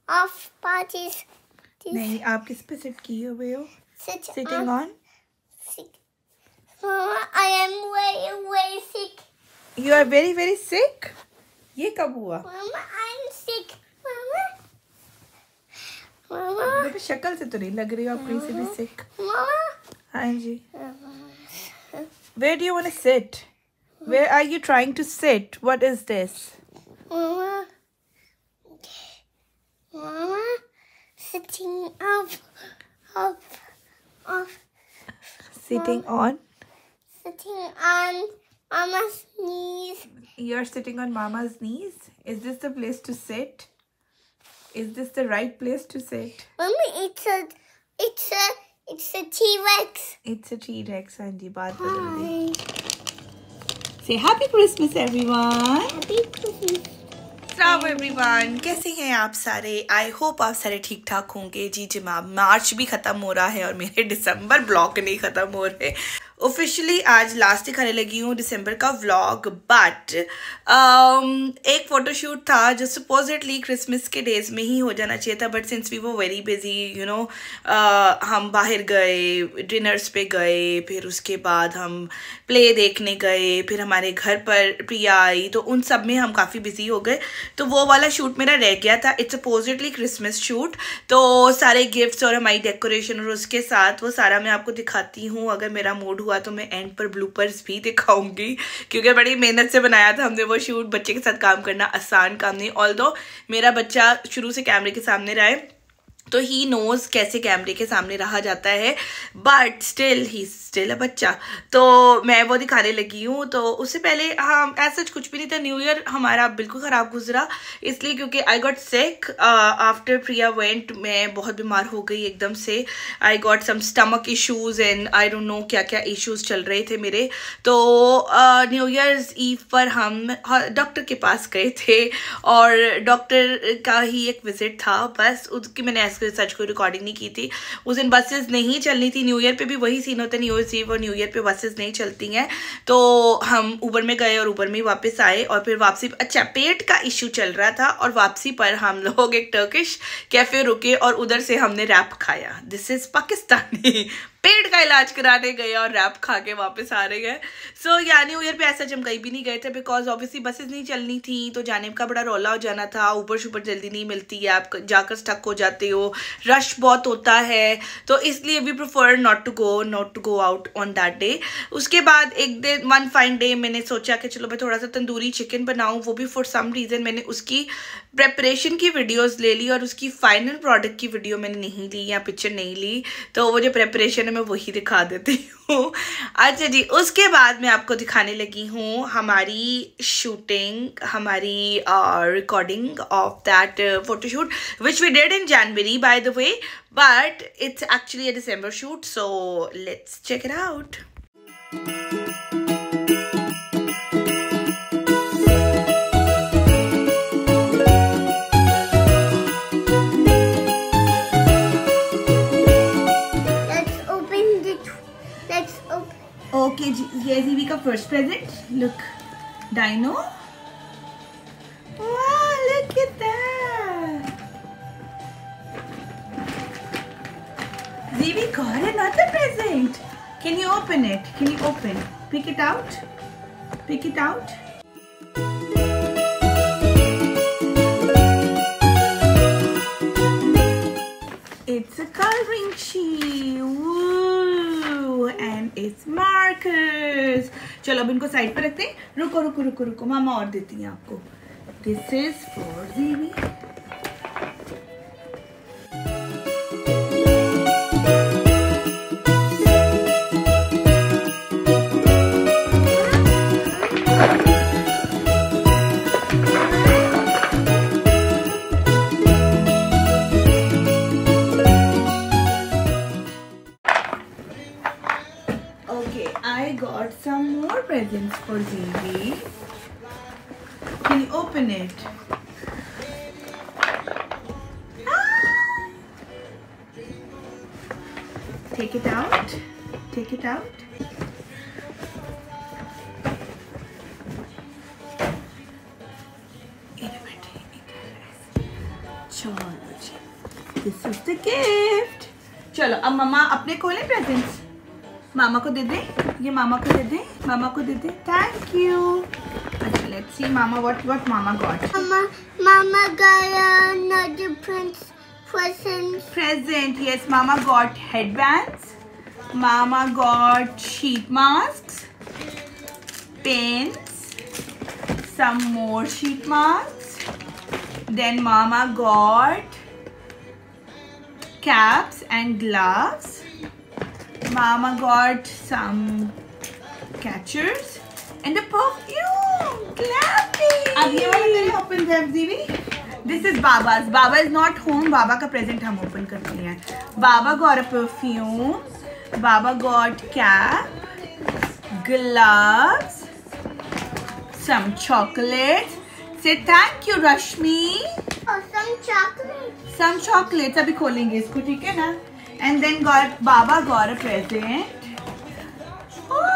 of parties. नहीं, आप किस पे सिट किए हुए हो? Sitting on? Sick. Mama, I am very sick. You are very very sick. ये कब हुआ? Mama, I'm sick. Mama. बेटा शक्ल से तो नहीं लग रही हो आप कहीं से भी sick. Mama. हाँ जी. Where do you want to sit? Where are you trying to sit? What is this? Mama. Mama. Sitting up. Sitting on? Sitting on Mama's knees. You're sitting on Mama's knees? Is this the place to sit? Is this the right place to sit? Mama, it's a T-Rex. It's a T-Rex. हाँ जी, बात बदल गई. Say Happy Christmas everyone. Happy Christmas. Hello everyone. कैसे हैं आप सारे? I hope आप सारे ठीक ठाक होंगे. जी जनाब, मार्च भी ख़त्म हो रहा है और मेरे दिसंबर ब्लॉग नहीं ख़त्म हो रहे. ऑफिशियली आज लास्ट दिखाने लगी हूँ दिसंबर का व्लॉग. बट एक फ़ोटोशूट था जो सपोजिटली क्रिसमस के डेज में ही हो जाना चाहिए था. बट सिंस वी वो वेरी बिजी यू नो, हम बाहर गए, डिनर्स पे गए, फिर उसके बाद हम प्ले देखने गए, फिर हमारे घर पर प्रिया आई, तो उन सब में हम काफ़ी बिजी हो गए. तो वो वाला शूट मेरा रह गया था. It's supposedly Christmas shoot. तो सारे गिफ्ट्स और हमारी डेकोरेशन और उसके साथ वो सारा मैं आपको दिखाती हूँ. अगर मेरा मूड हुआ तो मैं एंड पर ब्लूपर्स भी दिखाऊंगी, क्योंकि बड़ी मेहनत से बनाया था हमने वो शूट. बच्चे के साथ काम करना आसान काम नहीं. ऑल्दो मेरा बच्चा शुरू से कैमरे के सामने रहा है तो ही नोज कैसे कैमरे के सामने रहा जाता है, but still he still a बच्चा. तो मैं वो दिखाने लगी हूँ. तो उससे पहले हाँ ऐसा कुछ भी नहीं था. न्यू ईयर हमारा बिल्कुल ख़राब गुजरा, इसलिए क्योंकि I got sick after Priya went. मैं बहुत बीमार हो गई एकदम से. I got some stomach issues and I don't know क्या क्या इश्यूज चल रहे थे मेरे. तो न्यू ईयर्स ईव पर हम डॉक्टर के पास गए थे और डॉक्टर का ही एक विजिट था बस. उसकी मैंने सच कोई रिकॉर्डिंग नहीं की थी. उस दिन बसेस नहीं चलनी थी. न्यू ईयर पे भी वही सीन होता है, न्यू ईयर ईव और न्यू ईयर पे बसेस नहीं चलती हैं. तो हम ऊबर में गए और ऊबर में वापस आए. और फिर वापसी अच्छा पेट का इश्यू चल रहा था और वापसी पर हम लोग एक टर्किश कैफे रुके और उधर से हमने रैप खाया. This is Pakistani. पेट का इलाज कराने गए और रैप खा के वापस आ रहे हैं. सो या न्यू ईयर पे ऐसा हम कहीं भी नहीं गए थे बिकॉज ऑब्वियसली बसेस नहीं चलनी थी. तो जाने का बड़ा रौला हो जाना था. ऊपर शुपर जल्दी नहीं मिलती है, आप जाकर स्टक हो जाते हो, रश बहुत होता है. तो इसलिए we prefer not to go out on that day. उसके बाद एक दिन वन फाइन डे मैंने सोचा कि चलो मैं थोड़ा सा तंदूरी चिकन बनाऊँ. वो भी फॉर सम रीज़न मैंने उसकी प्रेपरेशन की वीडियोस ले ली और उसकी फाइनल प्रोडक्ट की वीडियो मैंने नहीं ली या पिक्चर नहीं ली. तो वो जो प्रेपरेशन है मैं वही दिखा देती हूँ. अच्छा जी, उसके बाद मैं आपको दिखाने लगी हूँ हमारी शूटिंग, हमारी recording of that photoshoot which we did in January by the way, but it's actually a December shoot. So let's check it out. Okay जी, ये जीवी का फर्स्ट प्रेजेंट. Look, dino. वाह, look at that. Jeevi got another present. Can you open it? Can you open? Pick it out. Pick it out. It's a coloring sheet. Woo! And it's markers. चलो अब इनको side पे रखते हैं. रुको रुको रुको रुको, मामा और देती हैं आपको. This is for Zivi. I got some more presents for Zivi. Can you open it? Ah! Take it out. Take it out. चलो जी, दिस इज द गिफ्ट। चलो अब मामा अपने खोले प्रेजेंट्स, मामा को दे दे, ये मामा को दे दे, मामा को दे दे। Thank you. अच्छा लेट्स सी मामा what mama got. Mama got another present. Yes, mama got headbands, mama got sheet masks, pens, some more sheet masks, then mama got caps and gloves, mama got some catchers and a perfume. Clapping. अब ये वाला मैंने open them, दीदी। This is Baba's. Baba is not home. Baba का present हम open करते हैं। Baba got a perfume. Baba got cap, gloves, some chocolates. Say thank you, Rashmi. Oh, some chocolate. Some chocolates. अभी खोलेंगे इसको, ठीक है ना? And then Baba got a present. Oh!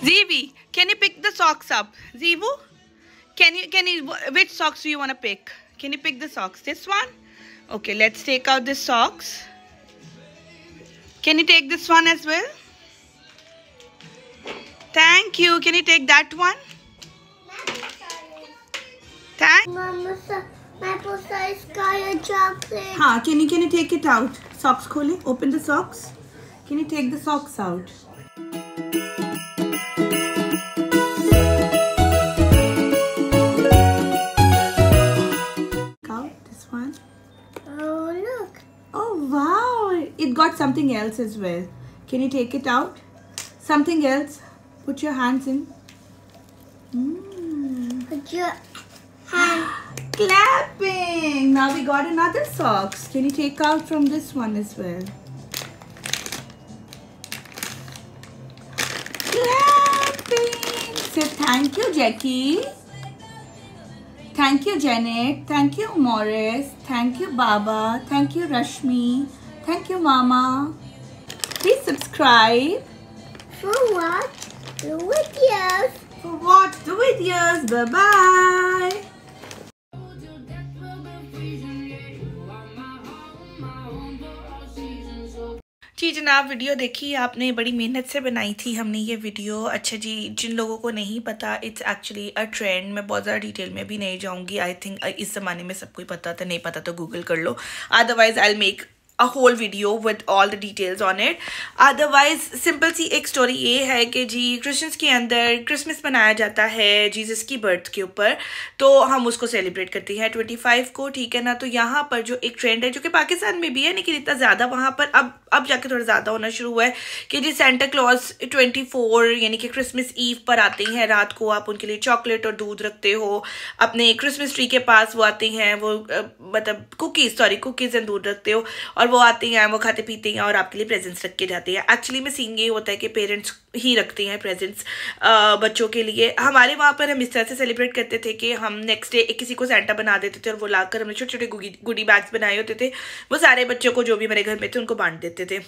Zivi, can you pick the socks up? Zivu, can you, which socks do you want to pick? Can you pick the socks? This one? Okay, let's take out the socks. Can you take this one as well? Thank you. Can you take that one? Mama, my size got a chocolate. हाँ, can you take it out? Socks खोले, open the socks. Can you take the socks out? This one. Oh, look. Oh wow, it got something else as well. Can you take it out? Something else. Put your hands in. Put your hand. Clapping. Now we got another socks. Can you take out from this one as well? Clapping. Say thank you, Jackie. Thank you, Janet. Thank you, Morris. Thank you, Baba. Thank you, Rashmi. Thank you, Mama. Please subscribe. For what? The videos. For watch the videos. Bye-bye. जी जनाब, video देखी आपने, बड़ी मेहनत से बनाई थी हमने ये वीडियो। अच्छा जी, जिन लोगों को नहीं पता, इट्स एक्चुअली अ ट्रेंड। मैं बहुत ज़्यादा डिटेल में भी नहीं जाऊंगी। आई थिंक इस ज़माने में सबको ही पता था, नहीं पता तो गूगल कर लो। Otherwise I will make a whole video with all the details on it. Otherwise simple सी एक स्टोरी ये है कि जी क्रिश्चियंस के अंदर क्रिसमस मनाया जाता है जीसस की बर्थ के ऊपर, तो हम उसको सेलिब्रेट करते हैं 25 को, ठीक है ना। तो यहाँ पर जो एक ट्रेंड है जो कि पाकिस्तान में भी है, लेकिन इतना ज़्यादा वहाँ पर अब जाके थोड़ा ज़्यादा होना शुरू हुआ है कि जी सेंटा क्लॉज 24 यानी कि क्रिसमस ईव पर आते हैं रात को। आप उनके लिए चॉकलेट और दूध रखते हो अपने क्रिसमस ट्री के पास। वो आते हैं, वो मतलब कुकीज़ एंड दूध रखते हो, और वो आते हैं, वो खाते पीते हैं और आपके लिए प्रेजेंट्स रख के जाते हैं। एक्चुअली में सीन ये होता है कि पेरेंट्स ही रखते हैं प्रेजेंट्स बच्चों के लिए। हमारे वहाँ पर हम इस तरह से सेलिब्रेट करते थे कि हम नेक्स्ट डे किसी को सेंटा बना देते थे और वो लाकर हमने छोटे छोटे गुडी बैग्स बनाए होते थे, वो सारे बच्चों को जो भी मेरे घर में थे उनको बांट देते थे।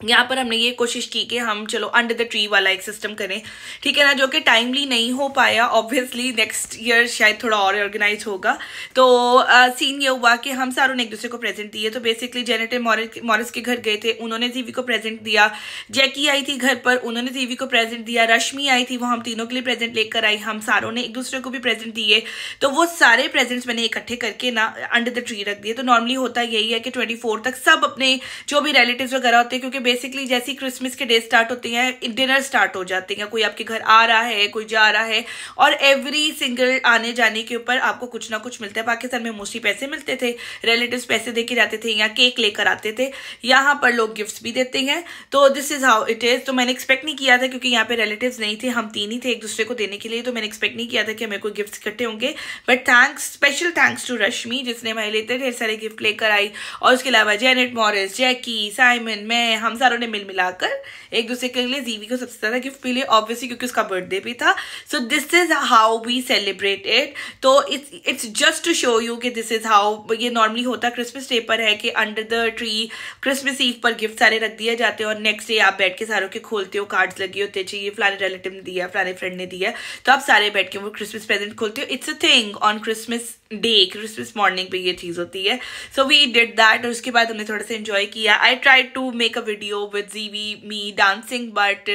यहाँ पर हमने ये कोशिश की कि हम चलो अंडर द ट्री वाला एक सिस्टम करें, ठीक है ना, जो कि टाइमली नहीं हो पाया। ऑब्वियसली नेक्स्ट ईयर शायद थोड़ा और ऑर्गेनाइज होगा। तो सीन ये हुआ कि हम सारों ने एक दूसरे को प्रेजेंट दिए। तो बेसिकली जेनेट मॉरिस के घर गए थे, उन्होंने जीवी को प्रेजेंट दिया। जैकी आई थी घर पर, उन्होंने जीवी को प्रेजेंट दिया। रश्मि आई थी, वो हम तीनों के लिए प्रेजेंट लेकर आई। हम सारों ने एक दूसरे को भी प्रेजेंट दिए। तो वो सारे प्रेजेंट्स मैंने इकट्ठे करके ना अंडर द ट्री रख दिए। तो नॉर्मली होता यही है कि 24 तक सब अपने जो भी रिलेटिव्स वगैरह होते हैं, क्योंकि बेसिकली जैसे क्रिसमस के डे स्टार्ट होते हैं, डिनर स्टार्ट हो जाते हैं। कोई आपके घर आ रहा है, कोई जा रहा है, और एवरी सिंगल आने जाने के ऊपर आपको कुछ ना कुछ मिलता है। पाकिस्तान में मोस्टली पैसे मिलते थे, रिलेटिव्स पैसे देके जाते थे या केक लेकर आते थे। यहाँ पर लोग गिफ्ट्स भी देते हैं। तो this is how it is. तो मैंने एक्सपेक्ट नहीं किया था, क्योंकि यहाँ पे रिलेटिव्स नहीं थे, हम तीन ही थे एक दूसरे को देने के लिए। तो मैंने एक्सपेक्ट नहीं किया था कि मेरे को गिफ्ट्स इकट्ठे होंगे। बट स्पेशल थैंक्स टू रश्मि, जिसने हमारे लिए ढेर सारे गिफ्ट लेकर आई। और उसके अलावा जेनेट मॉरिस, जैकी, साइमन, मैं, हम सारों ने मिल मिलाकर एक दूसरे के लिए जीवी को सबसे ज्यादा गिफ्ट मिले, ऑब्वियसली क्योंकि उसका बर्थडे भी था. So this is how we celebrate it. तो it's just to show you कि दिस इज हाउ ये नॉर्मली होता. क्रिसमस डे पर है कि under the tree Christmas eve पर गिफ्ट सारे रख दिए जाते हैं और नेक्स्ट डे आप बैठ के सारों के खोलते हो, कार्ड्स लगे होते हैं, ये फलाने रिलेटिव ने दिया, फलाने फ्रेंड ने दिया, तो आप सारे बैठ के वो क्रिसमस प्रेजेंट खोलते हो. It's a thing on Christmas day, Christmas morning पे ये चीज होती है. So we did that. और उसके बाद हमने थोड़ा सा एंजॉय किया. I try to make a video with Jeevi me dancing but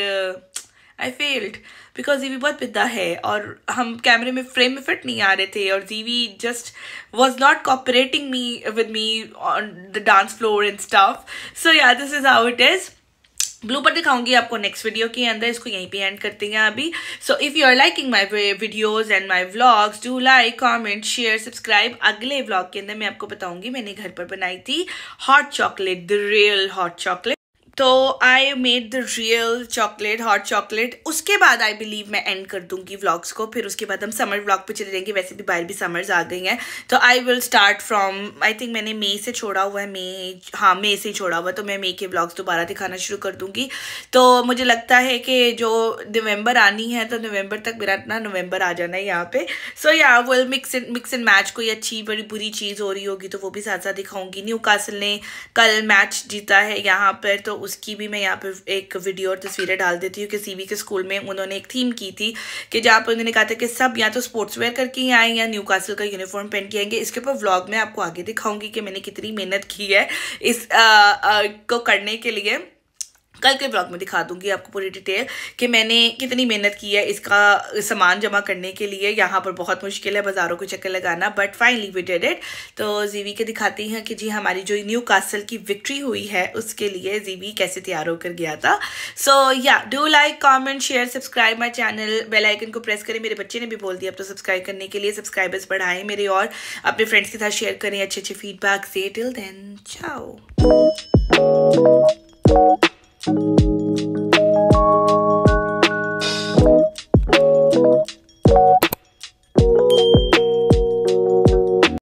I failed because Jeevi बहुत पिद्दा है और हम कैमरे में फ्रेम में फिट नहीं आ रहे थे और Jeevi just was not cooperating me with me on the dance floor and stuff. So yeah this is how it is. Blooper दिखाऊंगी आपको नेक्स्ट वीडियो के अंदर. इसको यहीं पे एंड करते हैं अभी. So if you are liking my videos and my vlogs, do like, comment, share, subscribe. अगले व्लॉग के अंदर मैं आपको बताऊंगी मैंने घर पर बनाई थी hot chocolate, the real hot chocolate. तो I made the real chocolate, hot chocolate. उसके बाद आई बिलीव मैं एंड कर दूंगी व्लॉग्स को. फिर उसके बाद हम समर व्लॉग पे चले जाएंगे. वैसे भी बाहर भी समर्स आ गई हैं. तो I will start from, I think मैंने मई से छोड़ा हुआ है, मई से ही छोड़ा हुआ है. तो मैं मई के व्लॉग्स दोबारा दिखाना शुरू कर दूंगी. तो मुझे लगता है कि जो नवंबर आनी है तो नवंबर तक मेरा ना नवंबर आ जाना है यहाँ पे. सो या विल मिक्स एंड मैच. कोई अच्छी बड़ी बुरी चीज़ हो रही होगी तो वो भी साथ साथ दिखाऊंगी. न्यूकासल ने कल मैच जीता है यहाँ पर, तो उसकी भी मैं यहाँ पे एक वीडियो और तस्वीरें डाल देती हूँ कि सीवी के स्कूल में उन्होंने एक थीम की थी कि जहाँ पर उन्होंने कहा था कि सब या तो स्पोर्ट्स वेयर करके ही आए या न्यूकासल का यूनिफॉर्म पहन के आएंगे. इसके ऊपर व्लॉग में आपको आगे दिखाऊंगी कि मैंने कितनी मेहनत की है इस को करने के लिए. कल के ब्लॉग में दिखा दूंगी आपको पूरी डिटेल कि मैंने कितनी मेहनत की है इसका सामान जमा करने के लिए. यहाँ पर बहुत मुश्किल है बाज़ारों को चक्कर लगाना, but finally we did it. तो जीवी के दिखाती हैं कि जी हमारी जो न्यूकासल की विक्ट्री हुई है उसके लिए जीवी कैसे तैयार होकर गया था. सो या do like, comment, share, subscribe my channel. Bell icon को प्रेस करें. मेरे बच्चे ने भी बोल दिया अब तो सब्सक्राइब करने के लिए. सब्सक्राइबर्स बढ़ाएं मेरे और अपने फ्रेंड्स के साथ शेयर करें अच्छे अच्छे फीडबैक से. टिल देन, चाओ.